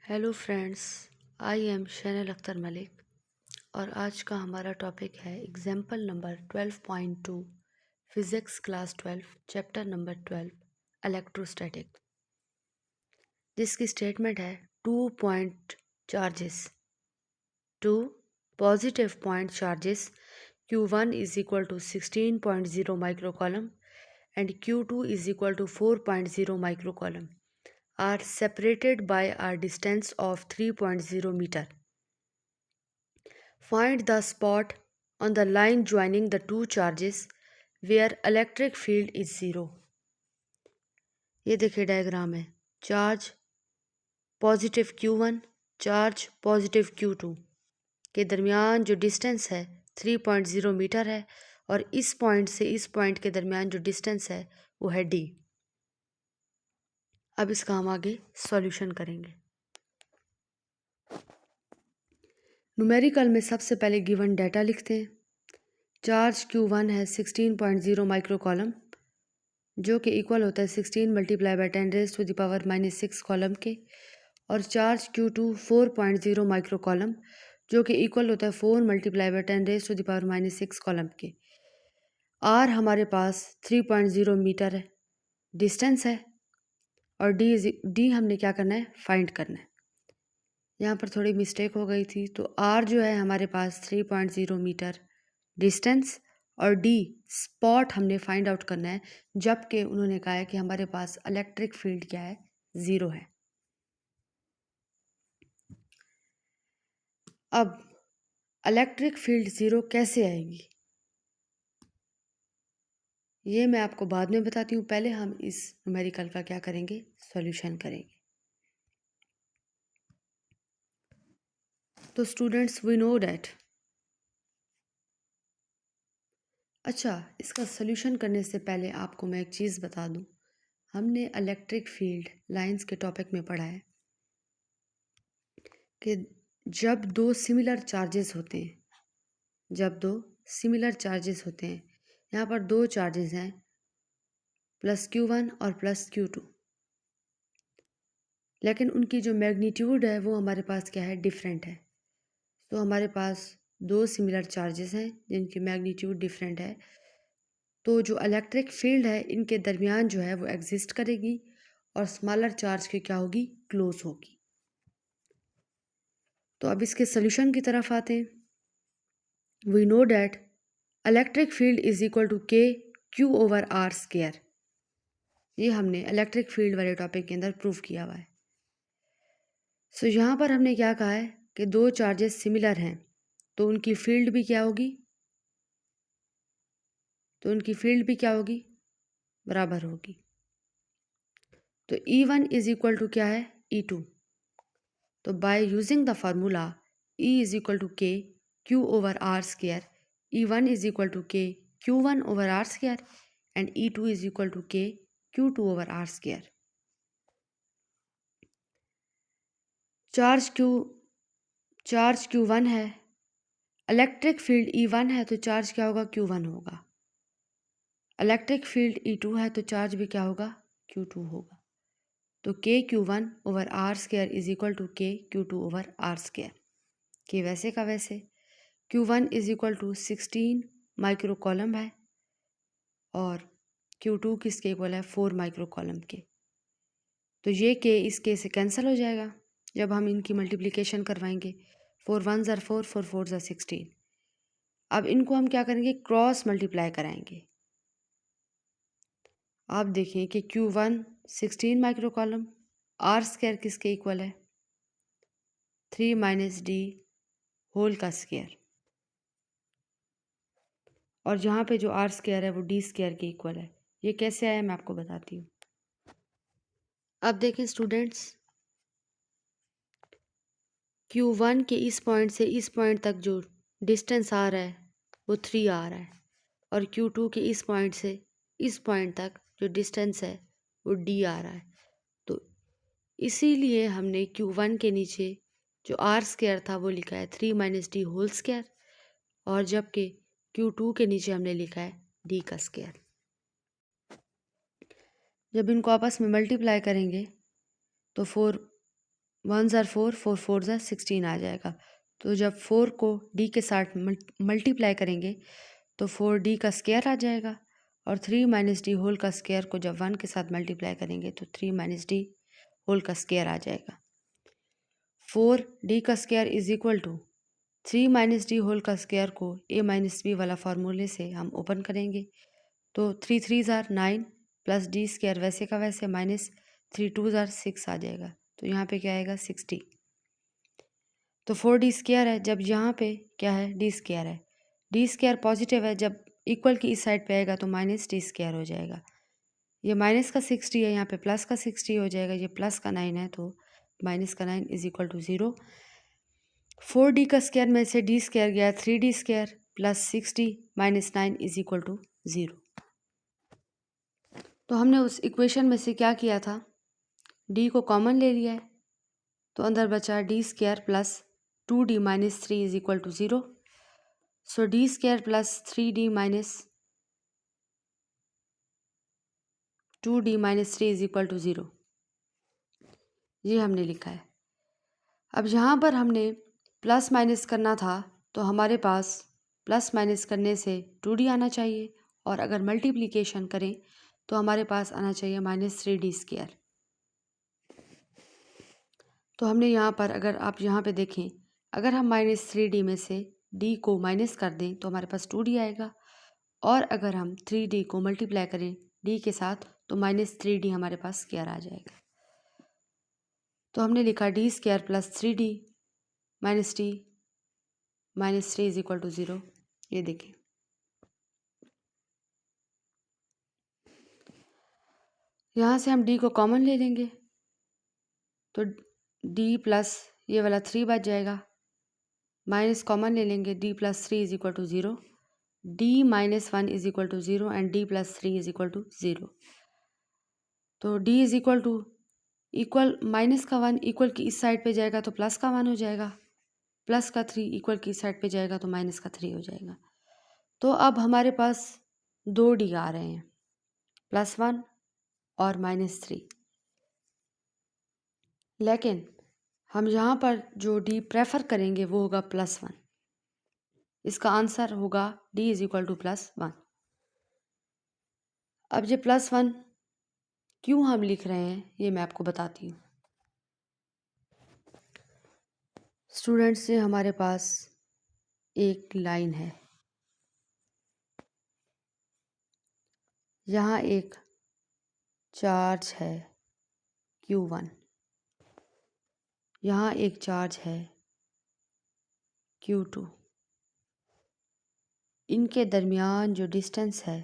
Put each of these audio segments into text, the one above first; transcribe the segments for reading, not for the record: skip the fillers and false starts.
Hello friends, I am Shanel Akhtar Malik और आज का हमारा टॉपिक है example number 12.2 physics class 12 chapter number 12 electrostatic, जिसकी स्टेटमेंट है two point charges two positive point charges Q1 is equal to 16.0 microcoulomb and Q2 is equal to 4.0 microcoulomb are separated by a distance of 3.0 meter. Find the spot on the line joining the two charges where electric field is 0. ये देखिए diagram है। Charge positive Q1 charge positive Q2 के दरमियान जो distance है 3.0 metre है और इस पॉइंट से इस पॉइंट के दरमियान जो डिस्टेंस है वो है D। अब इसका हम आगे सॉल्यूशन करेंगे। न्यूमेरिकल में सबसे पहले गिवन डाटा लिखते हैं। चार्ज Q1 है 16.0 माइक्रोकॉलम जो कि इक्वल होता है 16 मल्टीप्लाई बाई 10⁻⁻⁶ कॉलम के, और चार्ज Q2 4.0 माइक्रोकॉलम जो कि इक्वल होता है 4 मल्टीप्लाई बाई 10⁻⁻⁶ कॉलम के। आर हमारे पास 3.0 मीटर है डिस्टेंस है और डी हमने क्या करना है, फाइंड करना है। यहाँ पर थोड़ी मिस्टेक हो गई थी, तो आर जो है हमारे पास 3.0 मीटर डिस्टेंस और डी स्पॉट हमने फाइंड आउट करना है, जबकि उन्होंने कहा है कि हमारे पास इलेक्ट्रिक फील्ड क्या है, 0 है। अब इलेक्ट्रिक फील्ड 0 कैसे आएगी ये मैं आपको बाद में बताती हूँ। पहले हम इस न्यूमेरिकल का क्या करेंगे, सॉल्यूशन करेंगे। तो स्टूडेंट्स वी नो डैट, अच्छा इसका सॉल्यूशन करने से पहले आपको मैं एक चीज़ बता दूँ। हमने इलेक्ट्रिक फील्ड लाइंस के टॉपिक में पढ़ा है कि जब दो सिमिलर चार्जेस होते हैं, यहाँ पर दो चार्जेस हैं +Q1 और +Q2, लेकिन उनकी जो मैग्नीट्यूड है वो हमारे पास क्या है, डिफरेंट है। तो हमारे पास दो सिमिलर चार्जेस हैं जिनकी मैग्नीट्यूड डिफरेंट है, तो जो इलेक्ट्रिक फील्ड है इनके दरमियान जो है वो एग्जिस्ट करेगी और स्मॉलर चार्ज की क्या होगी, क्लोज होगी। तो अब इसके सॉल्यूशन की तरफ आते हैं। We know that electric field is equal to के क्यू ओवर आर स्क्वायर। ये हमने इलेक्ट्रिक फील्ड वाले टॉपिक के अंदर प्रूव किया हुआ है। सो यहाँ पर हमने क्या कहा है कि दो चार्जेस सिमिलर हैं तो उनकी फील्ड भी क्या होगी, बराबर होगी। तो E1 इज इक्वल टू क्या है, E2। तो by using the formula E is equal to के Q over are square, E1 is equal to K Q1 over are square and E2 is equal to के Q2 over are square. Charge Q1 है, electric field E1 है तो charge क्या होगा, Q1 होगा। Electric field E2 है तो charge भी क्या होगा, Q2 होगा। तो k Q1 over are square is equal to के Q2 ओवर आर स्क्वायर। कि वैसे का वैसे Q1 इज इक्वल टू 16 माइक्रोकॉलम है और Q2 किसके इक्वल है, 4 माइक्रोकॉलम के। तो ये के इस के से कैंसिल हो जाएगा जब हम इनकी मल्टीप्लिकेशन करवाएंगे। 4 1 ज़र 4, 4 4 ज़र 16। अब इनको हम क्या करेंगे, क्रॉस मल्टीप्लाई कराएंगे। आप देखें कि Q1 16 माइक्रोकॉलम, आर स्क्वायर किसके इक्वल है, 3 - D होल का स्क्वायर, और जहाँ पे जो आर स्क्वायर है वो D स्क्वायर के इक्वल है। ये कैसे आया मैं आपको बताती हूँ। अब देखें स्टूडेंट्स, Q1 के इस पॉइंट से इस पॉइंट तक जो डिस्टेंस आ रहा है वो 3 आ रहा है, और Q2 के इस पॉइंट से इस पॉइंट तक जो डिस्टेंस है वो D आ रहा है। तो इसीलिए हमने Q1 के नीचे जो आर स्क्वायर था वो लिखा है 3 - D होल स्क्वायर, और जबकि Q2 के नीचे हमने लिखा है D का स्क्वायर। जब इनको आपस में मल्टीप्लाई करेंगे तो 4 1 ज़ार 4, 4 4 ज़ार 16 आ जाएगा। तो जब 4 को डी के साथ मल्टीप्लाई करेंगे तो 4d का स्क्वायर आ जाएगा, और 3 माइनस डी होल का स्क्वायर को जब 1 के साथ मल्टीप्लाई करेंगे तो 3 माइनस डी होल का स्क्वायर आ जाएगा। 4d का square is equal to 3 minus d whole का स्क्वायर को a माइनस बी वाला फार्मूले से हम ओपन करेंगे, तो 3 3 ज़ार 9 प्लस डी स्क्वायर वैसे का वैसे माइनस 3 2 ज़ार 6 आ जाएगा। तो यहाँ पे क्या आएगा 60। तो 4d स्क्वायर है, जब यहाँ पे क्या है डी स्क्वायर है, डी स्क्वायर पॉजिटिव है, जब इक्वल की इस साइड पे आएगा तो माइनस डी स्क्वायर हो जाएगा। ये माइनस का 60 है, यहाँ पे प्लस का 60 हो जाएगा, ये प्लस का 9 है तो माइनस का 9 इज इक्वल टू 0। 4d का स्क्वायर में से डी स्क्वायर गया, 3d square plus 60 minus 9 is equal to 0। तो हमने उस इक्वेशन में से क्या किया था, d को कॉमन ले लिया है, तो अंदर बचा d square plus 2d minus 3 is equal to 0। So d square plus 3d minus 2d minus 3 is equal to 0, ये हमने लिखा है। अब यहाँ पर हमने प्लस माइनस करना था, तो हमारे पास प्लस माइनस करने से 2d आना चाहिए, और अगर मल्टीप्लिकेशन करें तो हमारे पास आना चाहिए माइनस 3d स्क्वायर। तो हमने यहाँ पर, अगर आप यहाँ पे देखें, अगर हम माइनस 3d में से d को माइनस कर दें तो हमारे पास 2d आएगा, और अगर हम 3d को मल्टीप्लाई करें d के साथ तो माइनस 3d हमारे पास स्क्वायर आ जाएगा। तो हमने लिखा d square plus 3d minus d minus 3 is equal to 0। ये देखें, यहाँ से हम d को कॉमन ले लेंगे तो d प्लस ये वाला 3 बच जाएगा, माइनस कॉमन ले लेंगे, d plus 3 is equal to 0, d minus 1 is equal to 0 and d plus 3 is equal to 0। तो d is equal to equal minus का 1 इक्वल की इस साइड पे जाएगा तो प्लस का 1 हो जाएगा, प्लस का 3 इक्वल की इस साइड पे जाएगा तो माइनस का 3 हो जाएगा। तो अब हमारे पास 2d आ रहे हैं, +1 और -3, लेकिन हम यहाँ पर जो d प्रेफर करेंगे वो होगा +1। इसका आंसर होगा d इज इक्वल टू +1। अब ये +1 क्यों हम लिख रहे हैं ये मैं आपको बताती हूँ। स्टूडेंट्स से हमारे पास एक लाइन है, यहाँ एक चार्ज है Q1, यहाँ एक चार्ज है Q2, इनके दरमियान जो डिस्टेंस है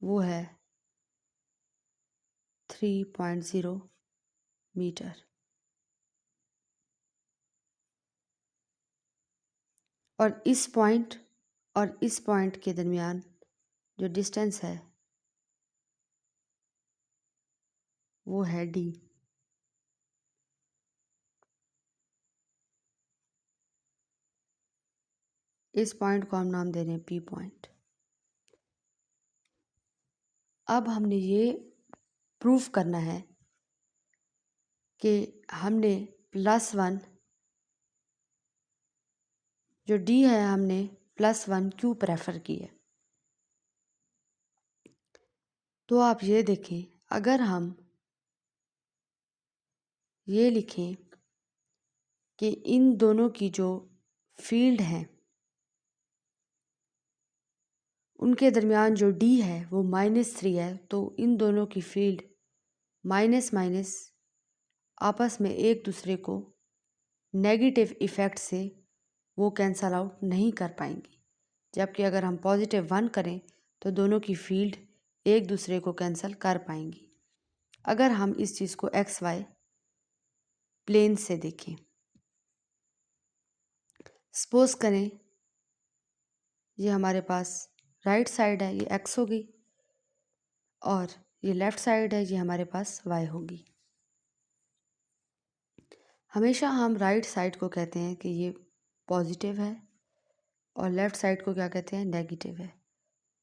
वो है 3.0 मीटर, और इस पॉइंट के दरमियान जो डिस्टेंस है वो है d। इस पॉइंट को हम नाम दे रहे हैं P पॉइंट। अब हमने ये प्रूफ करना है कि हमने +1 जो d है हमने +1 क्यों प्रेफर किया। तो आप ये देखें, अगर हम ये लिखें कि इन दोनों की जो फील्ड है उनके दरमियान जो d है वो -3 है, तो इन दोनों की फील्ड माइनस माइनस आपस में एक दूसरे को नेगेटिव इफ़ेक्ट से वो कैंसल आउट नहीं कर पाएंगी, जबकि अगर हम +1 करें तो दोनों की फील्ड एक दूसरे को कैंसल कर पाएंगी। अगर हम इस चीज़ को XY प्लेन से देखें, सपोज करें ये हमारे पास राइट साइड है, ये X होगी, और ये लेफ़्ट साइड है, ये हमारे पास Y होगी। हमेशा हम राइट साइड को कहते हैं कि ये पॉजिटिव है और लेफ़्ट साइड को क्या कहते हैं, नेगेटिव है।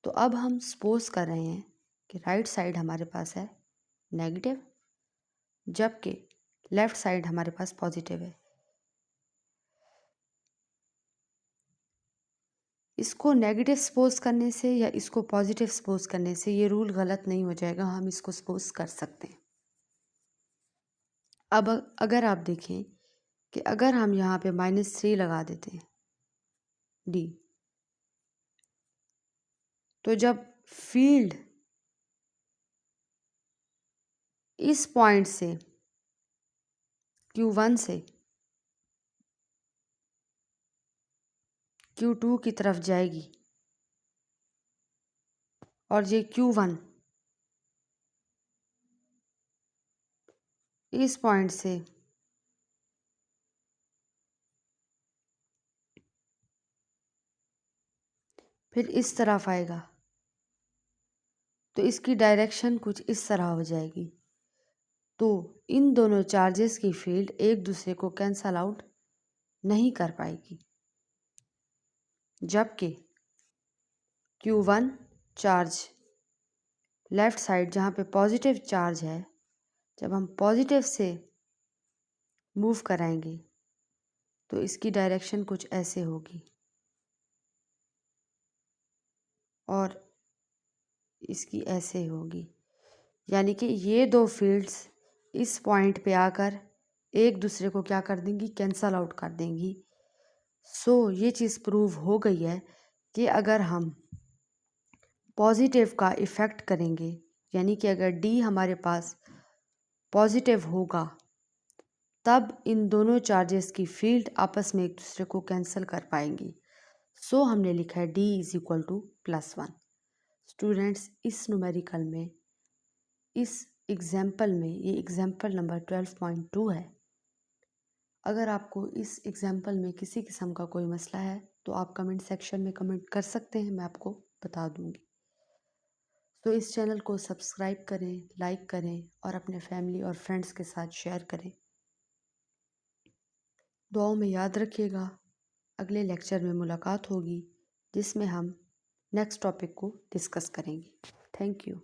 तो अब हम सपोज कर रहे हैं कि राइट साइड हमारे पास है नेगेटिव, जबकि लेफ्ट साइड हमारे पास पॉजिटिव है। इसको नेगेटिव सपोज करने से या इसको पॉजिटिव सपोज करने से ये रूल गलत नहीं हो जाएगा, हम इसको सपोज कर सकते हैं। अब अगर आप देखें कि अगर हम यहाँ पे -3 लगा देते हैं डी, तो जब फील्ड इस पॉइंट से Q1 से Q2 की तरफ जाएगी और ये Q1 इस पॉइंट से फिर इस तरफ आएगा, तो इसकी डायरेक्शन कुछ इस तरह हो जाएगी। तो इन दोनों चार्जेस की फील्ड एक दूसरे को कैंसल आउट नहीं कर पाएगी, जबकि Q1 चार्ज लेफ्ट साइड जहाँ पे पॉजिटिव चार्ज है, जब हम पॉजिटिव से मूव कराएंगे तो इसकी डायरेक्शन कुछ ऐसे होगी और इसकी ऐसे होगी। यानी कि ये दो फील्ड्स इस पॉइंट पे आकर एक दूसरे को क्या कर देंगी, कैंसल आउट कर देंगी। सो ये चीज़ प्रूव हो गई है कि अगर हम पॉजिटिव का इफ़ेक्ट करेंगे, यानी कि अगर डी हमारे पास पॉजिटिव होगा, तब इन दोनों चार्जेस की फील्ड आपस में एक दूसरे को कैंसिल कर पाएंगी। सो हमने लिखा है D is equal to +1। Students, इस न्यूमेरिकल में, इस एग्जाम्पल में, ये एग्जाम्पल नंबर 12.2 है। अगर आपको इस एग्जाम्पल में किसी किस्म का कोई मसला है तो आप कमेंट सेक्शन में कमेंट कर सकते हैं, मैं आपको बता दूंगी। तो इस चैनल को सब्सक्राइब करें, लाइक करें और अपने फैमिली और फ्रेंड्स के साथ शेयर करें। दुआओं में याद रखिएगा। अगले लेक्चर में मुलाकात होगी जिसमें हम नेक्स्ट टॉपिक को डिस्कस करेंगे। Thank you.